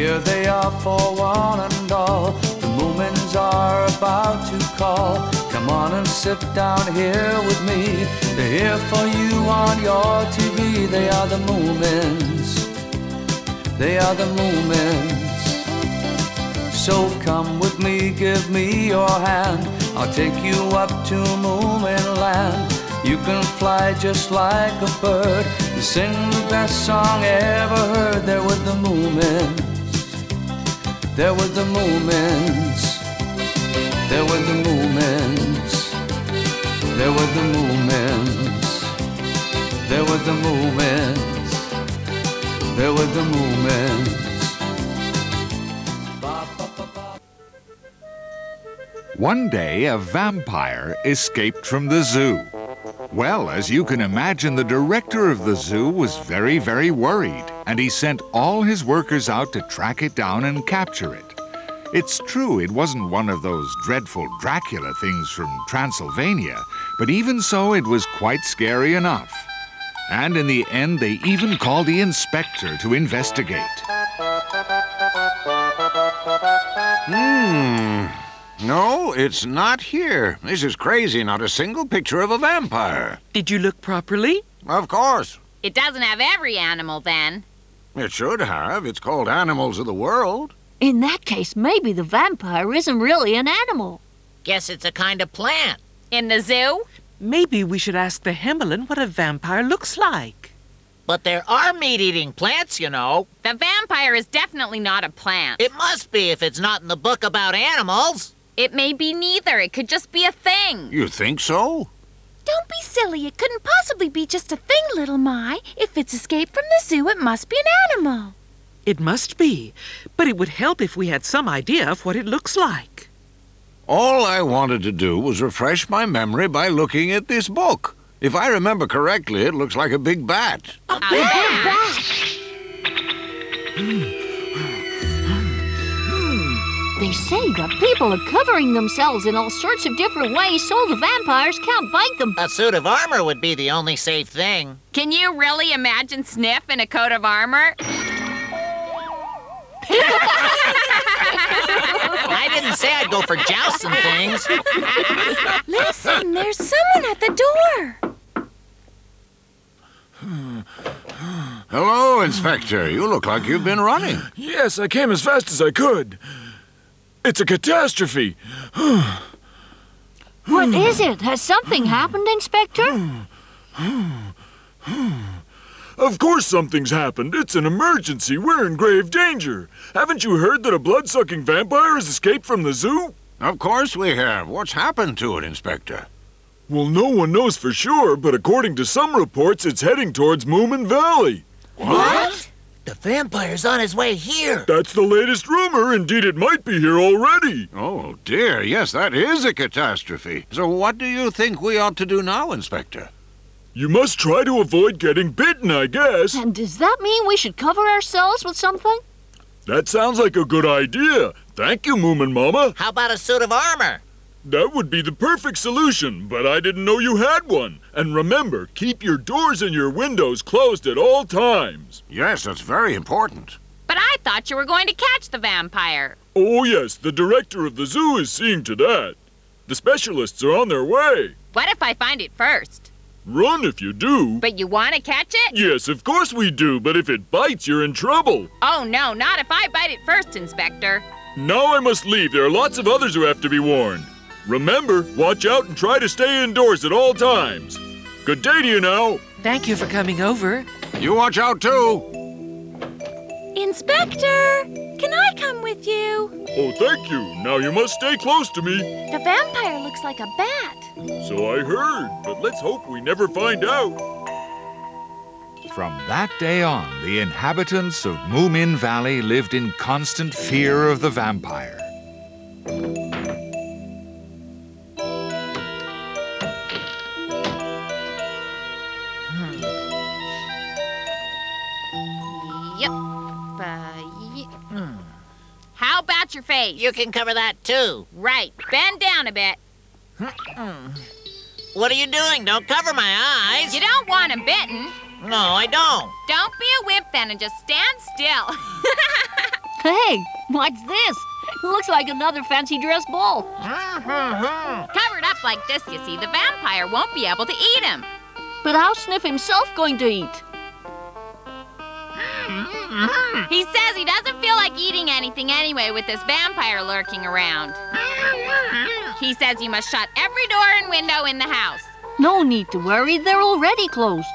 Here they are for one and all. The Moomins are about to call. Come on and sit down here with me. They're here for you on your TV. They are the Moomins. They are the Moomins. So come with me, give me your hand. I'll take you up to Moomin land. You can fly just like a bird. You sing the best song ever heard. There with the Moomins. There with the Moomins. There with the Moomins. There with the Moomins. There with the Moomins. There with the Moomins. One day, a vampire escaped from the zoo. Well, as you can imagine, the director of the zoo was very, very worried, and he sent all his workers out to track it down and capture it. It's true, it wasn't one of those dreadful Dracula things from Transylvania, but even so, it was quite scary enough. And in the end, they even called the inspector to investigate. No, it's not here. This is crazy. Not a single picture of a vampire. Did you look properly? Of course. It doesn't have every animal, then. It should have. It's called Animals of the World. In that case, maybe the vampire isn't really an animal. Guess it's a kind of plant. In the zoo? Maybe we should ask the Himmelin what a vampire looks like. But there are meat-eating plants, you know. The vampire is definitely not a plant. It must be if it's not in the book about animals. It may be neither. It could just be a thing. You think so? Don't be silly. It couldn't possibly be just a thing, little My. If it's escaped from the zoo, it must be an animal. It must be, but it would help if we had some idea of what it looks like. All I wanted to do was refresh my memory by looking at this book. If I remember correctly, it looks like a big bat. A big bat! They say that people are covering themselves in all sorts of different ways so the vampires can't bite them. A suit of armor would be the only safe thing. Can you really imagine Sniff in a coat of armor? I didn't say I'd go for jousting things. Listen, there's someone at the door. Hello, Inspector. You look like you've been running. Yes, I came as fast as I could. It's a catastrophe. What is it? Has something happened, Inspector? Of course something's happened. It's an emergency. We're in grave danger. Haven't you heard that a blood-sucking vampire has escaped from the zoo? Of course we have. What's happened to it, Inspector? Well, no one knows for sure, but according to some reports, it's heading towards Moomin Valley. What? The vampire's on his way here. That's the latest rumor. Indeed, it might be here already. Oh, dear. Yes, that is a catastrophe. So what do you think we ought to do now, Inspector? You must try to avoid getting bitten, I guess. And does that mean we should cover ourselves with something? That sounds like a good idea. Thank you, Moomin Mama. How about a suit of armor? That would be the perfect solution, but I didn't know you had one. And remember, keep your doors and your windows closed at all times. Yes, that's very important. But I thought you were going to catch the vampire. Oh, yes, the director of the zoo is seeing to that. The specialists are on their way. What if I find it first? Run if you do. But you want to catch it? Yes, of course we do, but if it bites, you're in trouble. Oh, no, not if I bite it first, Inspector. Now I must leave. There are lots of others who have to be warned. Remember, watch out and try to stay indoors at all times. Good day to you now. Thank you for coming over. You watch out, too. Inspector, can I come with you? Oh, thank you. Now you must stay close to me. The vampire looks like a bat. So I heard, but let's hope we never find out. From that day on, the inhabitants of Moomin Valley lived in constant fear of the vampire. Yep. How about your face? You can cover that, too. Right. Bend down a bit. What are you doing? Don't cover my eyes. You don't want him bitten. No, I don't. Don't be a wimp then and just stand still. Hey, what's this? It looks like another fancy dress ball. Covered up like this, you see, the vampire won't be able to eat him. But how's Sniff himself going to eat? He says he doesn't feel like eating anything anyway with this vampire lurking around. He says you must shut every door and window in the house. No need to worry, they're already closed.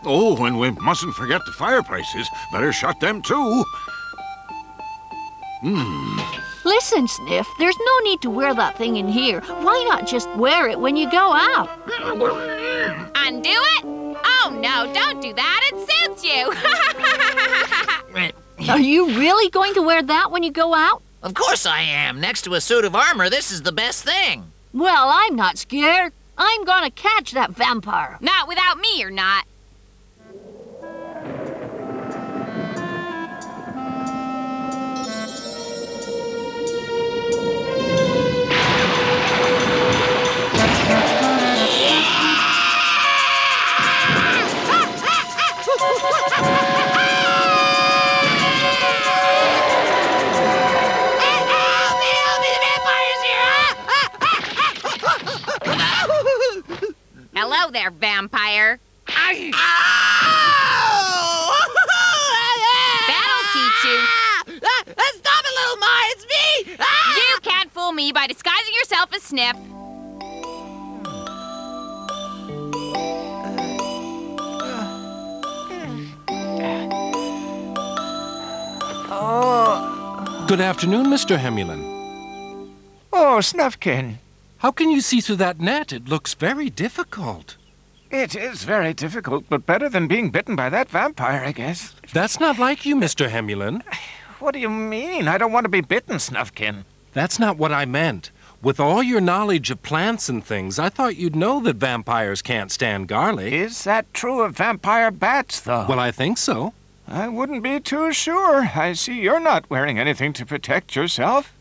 Oh, and we mustn't forget the fireplaces. Better shut them too. Listen, Sniff, there's no need to wear that thing in here. Why not just wear it when you go out? Undo it? Oh, no, don't do that. It suits you. Are you really going to wear that when you go out? Of course I am. Next to a suit of armor, this is the best thing. Well, I'm not scared. I'm gonna catch that vampire. Not without me, you're not. Hello there, vampire. That'll teach you. Stop it, little Ma, it's me! You can't fool me by disguising yourself as Sniff. Good afternoon, Mr. Hemulin. Oh, Snufkin. How can you see through that net? It looks very difficult. It is very difficult, but better than being bitten by that vampire, I guess. That's not like you, Mr. Hemulin. What do you mean? I don't want to be bitten, Snufkin. That's not what I meant. With all your knowledge of plants and things, I thought you'd know that vampires can't stand garlic. Is that true of vampire bats, though? Well, I think so. I wouldn't be too sure. I see you're not wearing anything to protect yourself.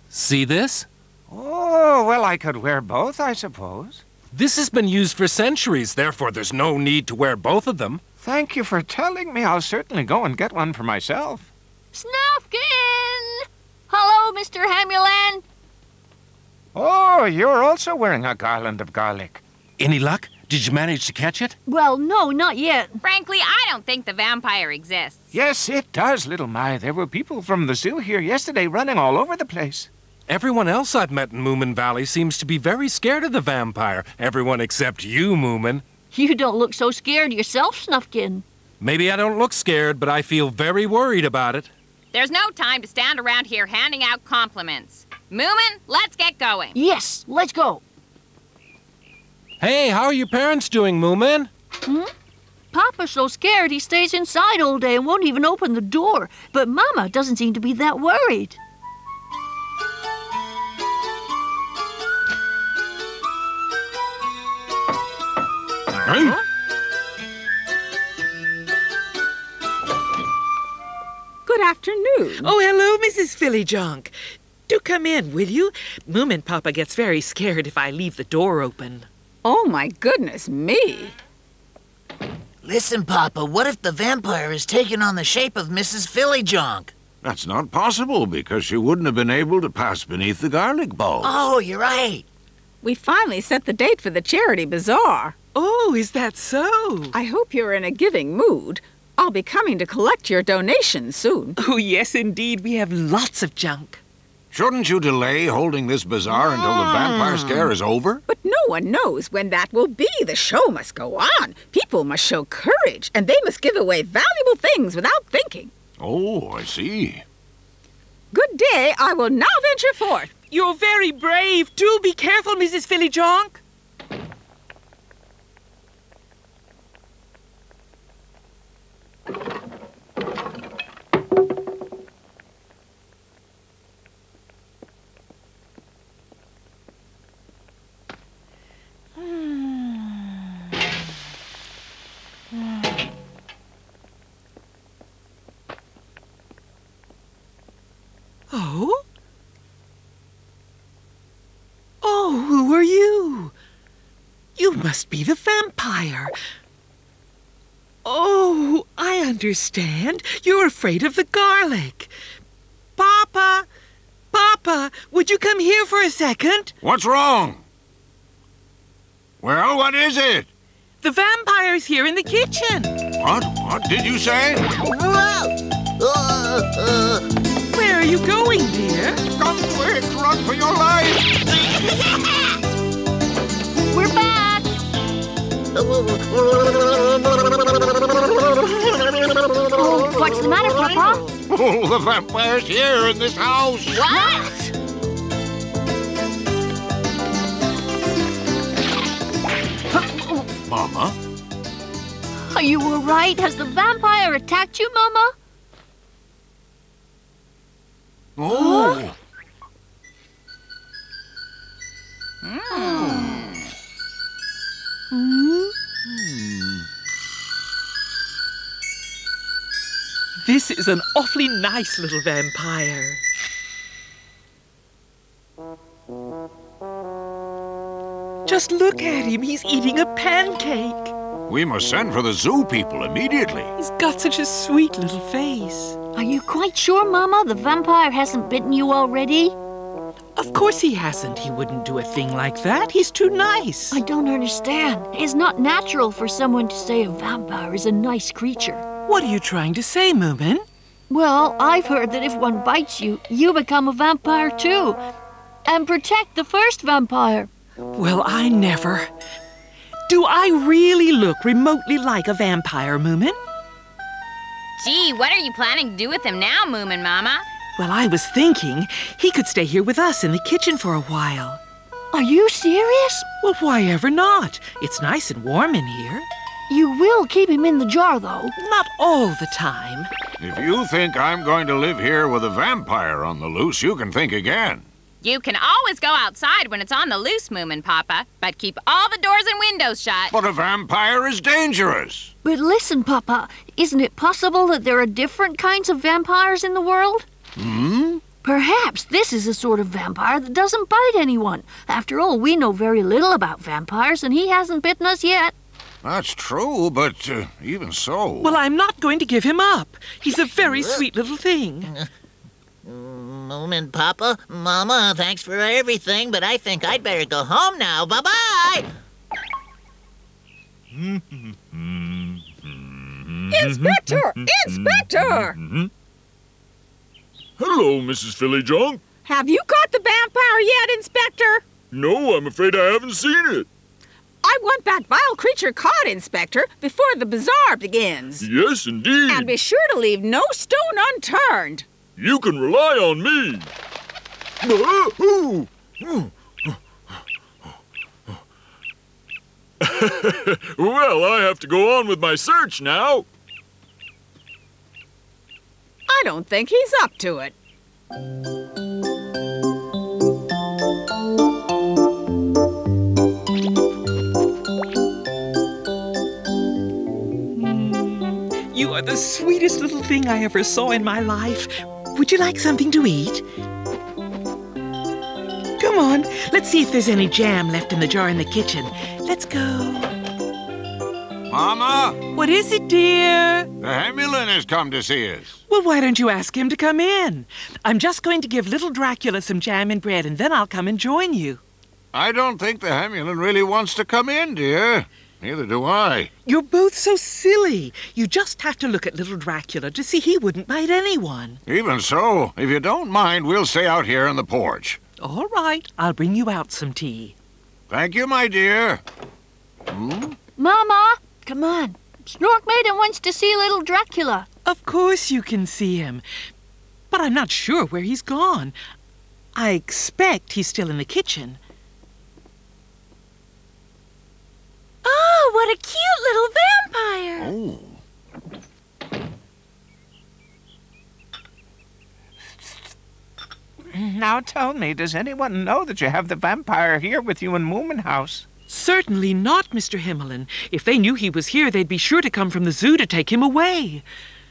See this? Oh, well, I could wear both, I suppose. This has been used for centuries, therefore there's no need to wear both of them. Thank you for telling me. I'll certainly go and get one for myself. Snufkin! Hello, Mr. Hemulin. Oh, you're also wearing a garland of garlic. Any luck? Did you manage to catch it? Well, no, not yet. Frankly, I don't think the vampire exists. Yes, it does, little My. There were people from the zoo here yesterday running all over the place. Everyone else I've met in Moomin Valley seems to be very scared of the vampire. Everyone except you, Moomin. You don't look so scared yourself, Snufkin. Maybe I don't look scared, but I feel very worried about it. There's no time to stand around here handing out compliments. Moomin, let's get going. Yes, let's go. Hey, how are your parents doing, Moomin? Papa's so scared he stays inside all day and won't even open the door. But Mama doesn't seem to be that worried. Hey? Good afternoon. Oh, hello, Mrs. Fillyjonk. Do come in, will you? Moomin Papa gets very scared if I leave the door open. Oh, my goodness me. Listen, Papa, what if the vampire is taking on the shape of Mrs. Fillyjonk? That's not possible because she wouldn't have been able to pass beneath the garlic bulb. Oh, you're right. We finally set the date for the charity bazaar. Oh, is that so? I hope you're in a giving mood. I'll be coming to collect your donations soon. Oh, yes, indeed. We have lots of junk. Shouldn't you delay holding this bazaar until the vampire scare is over? But no one knows when that will be. The show must go on. People must show courage, and they must give away valuable things without thinking. Oh, I see. Good day. I will now venture forth. You're very brave. Do be careful, Mrs. Fillyjonk. Oh? Oh, who are you? You must be the vampire. Oh, I understand. You're afraid of the garlic. Papa! Papa, would you come here for a second? What's wrong? Well, what is it? The vampire's here in the kitchen. What? What did you say? Where are you going, dear? Come quick, run for your life! We're back. Oh, what's the matter, Papa? Oh, the vampire's here in this house! What? Mama? Are you all right? Has the vampire attacked you, Mama? Oh! This is an awfully nice little vampire. Just look at him. He's eating a pancake. We must send for the zoo people immediately. He's got such a sweet little face. Are you quite sure, Mama, the vampire hasn't bitten you already? Of course he hasn't. He wouldn't do a thing like that. He's too nice. I don't understand. It's not natural for someone to say a vampire is a nice creature. What are you trying to say, Moomin? Well, I've heard that if one bites you, you become a vampire too. And protect the first vampire. Well, I never. Do I really look remotely like a vampire, Moomin? Gee, what are you planning to do with him now, Moomin Mama? Well, I was thinking he could stay here with us in the kitchen for a while. Are you serious? Well, why ever not? It's nice and warm in here. You will keep him in the jar, though. Not all the time. If you think I'm going to live here with a vampire on the loose, you can think again. You can always go outside when it's on the loose, Moomin Papa, but keep all the doors and windows shut. But a vampire is dangerous. But listen, Papa, isn't it possible that there are different kinds of vampires in the world? Perhaps this is a sort of vampire that doesn't bite anyone. After all, we know very little about vampires, and he hasn't bitten us yet. That's true, but even so... Well, I'm not going to give him up. He's a very sweet little thing. Moomin, Papa, Mama, thanks for everything, but I think I'd better go home now. Bye-bye! Inspector! Inspector! Hello, Mrs. Philly Junk. Have you caught the vampire yet, Inspector? No, I'm afraid I haven't seen it. I want that vile creature caught, Inspector, before the bazaar begins. Yes, indeed. And be sure to leave no stone unturned. You can rely on me. Well, I have to go on with my search now. I don't think he's up to it. You are the sweetest little thing I ever saw in my life. Would you like something to eat? Come on, let's see if there's any jam left in the jar in the kitchen. Let's go. Mama? What is it, dear? The Hemulin has come to see us. Well, why don't you ask him to come in? I'm just going to give little Dracula some jam and bread, and then I'll come and join you. I don't think the Hemulin really wants to come in, dear. Neither do I. You're both so silly. You just have to look at little Dracula to see he wouldn't bite anyone. Even so, if you don't mind, we'll stay out here on the porch. All right, I'll bring you out some tea. Thank you, my dear. Mama, come on. Snork Maiden wants to see little Dracula. Of course you can see him. But I'm not sure where he's gone. I expect he's still in the kitchen. Oh, what a cute little vampire! Oh. Now tell me, does anyone know that you have the vampire here with you in Moomin House? Certainly not, Mr. Himmelin. If they knew he was here, they'd be sure to come from the zoo to take him away.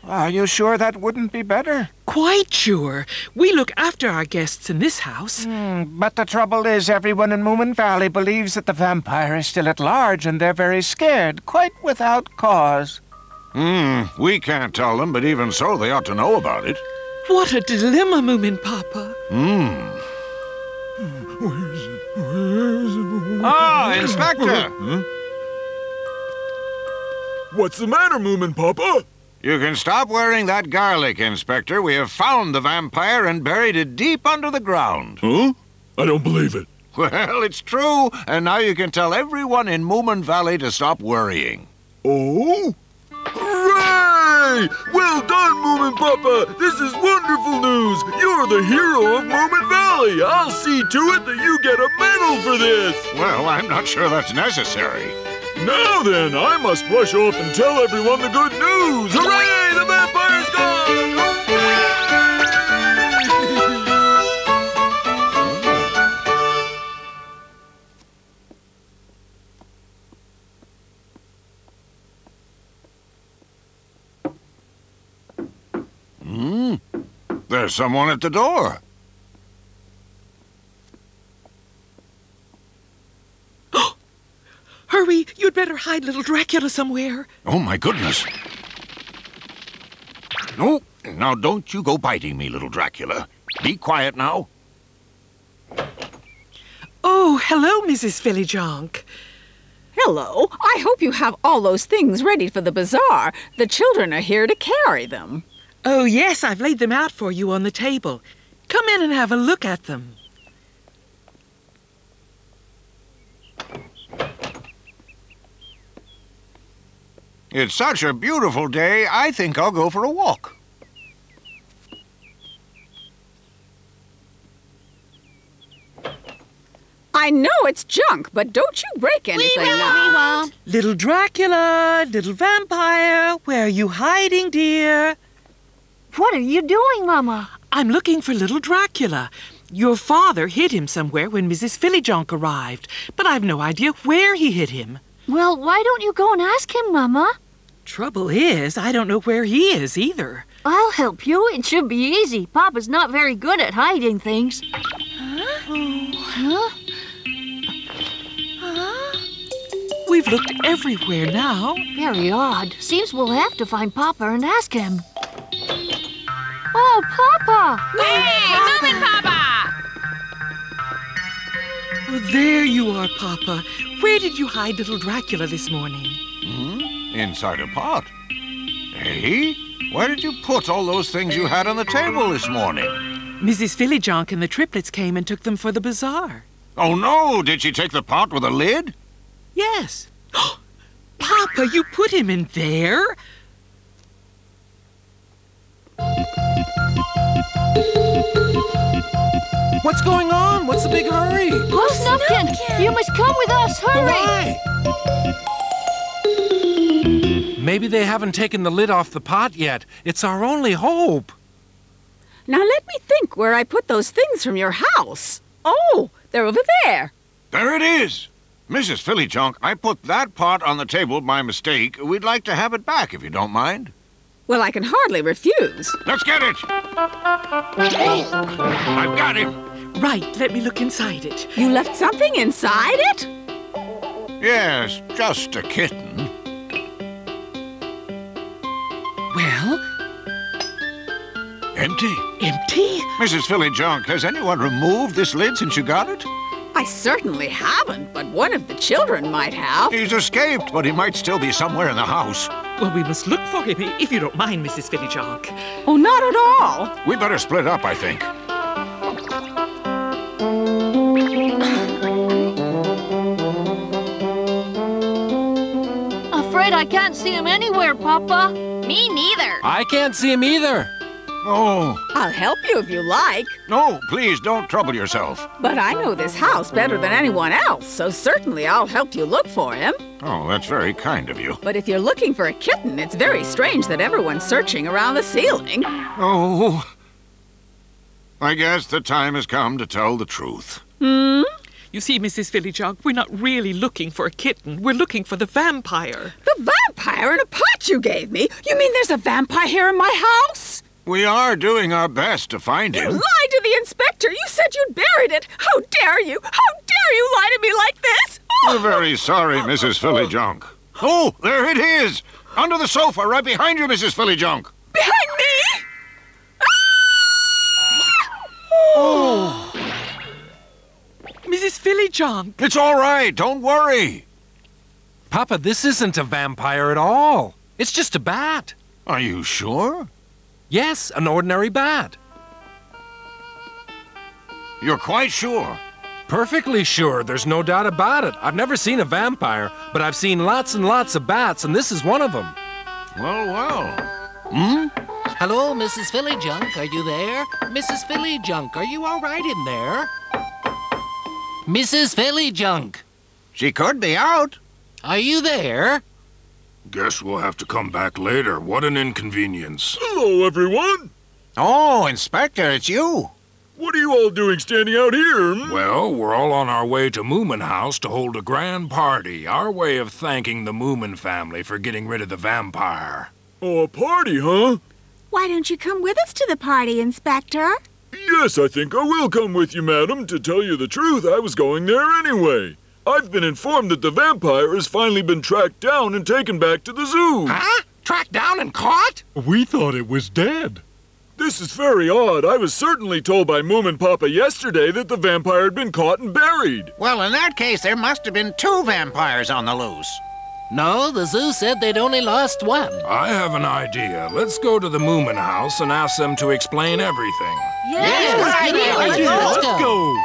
Are you sure that wouldn't be better? Quite sure. We look after our guests in this house. But the trouble is, everyone in Moomin Valley believes that the vampire is still at large, and they're very scared, quite without cause. We can't tell them, but even so, they ought to know about it. What a dilemma, Moomin Papa. Ah, Inspector! What's the matter, Moomin Papa? You can stop wearing that garlic, Inspector. We have found the vampire and buried it deep under the ground. Huh? I don't believe it. Well, it's true, and now you can tell everyone in Moomin Valley to stop worrying. Oh? Hooray! Well done, Moomin Papa! This is wonderful news! You're the hero of Moomin Valley! I'll see to it that you get a medal for this! Well, I'm not sure that's necessary. Now then, I must rush off and tell everyone the good news! Hooray! The vampire's gone! There's someone at the door. Hurry, you'd better hide little Dracula somewhere. Oh, my goodness. No, now don't you go biting me, little Dracula. Be quiet now. Oh, hello, Mrs. Fillyjonk. Hello. I hope you have all those things ready for the bazaar. The children are here to carry them. Oh, yes, I've laid them out for you on the table. Come in and have a look at them. It's such a beautiful day, I think I'll go for a walk. I know it's junk, but don't you break anything now. We won't. Little Dracula, little vampire, where are you hiding, dear? What are you doing, Mama? I'm looking for little Dracula. Your father hid him somewhere when Mrs. Fillyjonk arrived, but I've no idea where he hid him. Well, why don't you go and ask him, Mama? Trouble is, I don't know where he is either. I'll help you. It should be easy. Papa's not very good at hiding things. Huh? We've looked everywhere now. Very odd. Seems we'll have to find Papa and ask him. Oh, Papa! Hey, Moomin Papa! Oh, there you are, Papa. Where did you hide little Dracula this morning? Inside a pot. Hey, where did you put all those things you had on the table this morning? Mrs. Fillyjonk and the triplets came and took them for the bazaar. Oh, no! Did she take the pot with a lid? Yes. Papa, you put him in there? What's going on? What's the big hurry? Oh, Snufkin! You must come with us. Hurry! Why? Maybe they haven't taken the lid off the pot yet. It's our only hope. Now let me think where I put those things from your house. Oh, they're over there. There it is! Mrs. Fillyjonk, I put that pot on the table by mistake. We'd like to have it back, if you don't mind. Well, I can hardly refuse. Let's get it! I've got him! Right, let me look inside it. You left something inside it? Yes, just a kitten. Well? Empty. Empty? Mrs. Fillyjonk, has anyone removed this lid since you got it? I certainly haven't, but one of the children might have. He's escaped, but he might still be somewhere in the house. Well, we must look for him, if you don't mind, Mrs. Fillyjonk. Oh, not at all. We better split up, I think. Afraid I can't see him anywhere, Papa. Me neither. I can't see him either. Oh. I'll help you if you like. No, please don't trouble yourself. But I know this house better than anyone else, so certainly I'll help you look for him. Oh, that's very kind of you. But if you're looking for a kitten, it's very strange that everyone's searching around the ceiling. Oh. I guess the time has come to tell the truth. You see, Mrs. Fillyjonk, we're not really looking for a kitten. We're looking for the vampire. The vampire in a pot you gave me? You mean there's a vampire here in my house? We are doing our best to find You him. lied to the inspector. You said you'd buried it. How dare you? How dare you lie to me like this? We're very sorry, Mrs. Fillyjonk. Oh, there it is! Under the sofa, right behind you, Mrs. Fillyjonk. Behind me? Ah! Oh! Mrs. Philly Junk. It's all right. Don't worry. Papa, this isn't a vampire at all. It's just a bat. Are you sure? Yes, an ordinary bat. You're quite sure? Perfectly sure. There's no doubt about it. I've never seen a vampire, but I've seen lots and lots of bats, and this is one of them. Well, well. Hmm? Hello, Mrs. Philly Junk, are you there? Mrs. Philly Junk, are you all right in there? Mrs. Philly Junk. She could be out. Are you there? Guess we'll have to come back later. What an inconvenience. Hello, everyone. Oh, Inspector, it's you. What are you all doing standing out here? Well, we're all on our way to Moomin House to hold a grand party. Our way of thanking the Moomin family for getting rid of the vampire. Oh, a party, huh? Why don't you come with us to the party, Inspector? Yes, I think I will come with you, madam. To tell you the truth, I was going there anyway. I've been informed that the vampire has finally been tracked down and taken back to the zoo. Huh? Tracked down and caught? We thought it was dead. This is very odd. I was certainly told by Moomin Papa yesterday that the vampire had been caught and buried. Well, in that case, there must have been 2 vampires on the loose. No, the zoo said they'd only lost 1. I have an idea. Let's go to the Moomin House and ask them to explain everything. Yes, good idea. Let's go.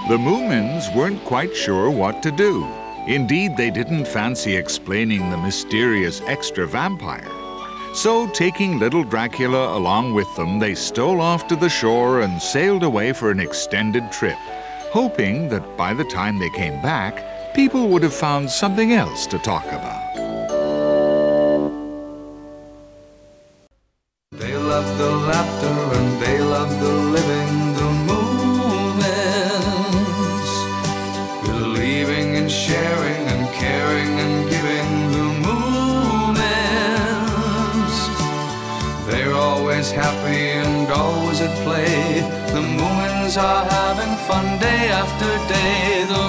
The Moomins weren't quite sure what to do. Indeed, they didn't fancy explaining the mysterious extra vampire. So, taking little Dracula along with them, they stole off to the shore and sailed away for an extended trip, hoping that by the time they came back, people would have found something else to talk about. They love the laughter and they love the living, the Moomins. Believing and sharing and caring and giving, the Moomins. They're always happy and always at play. The Moomins are having fun day after day. The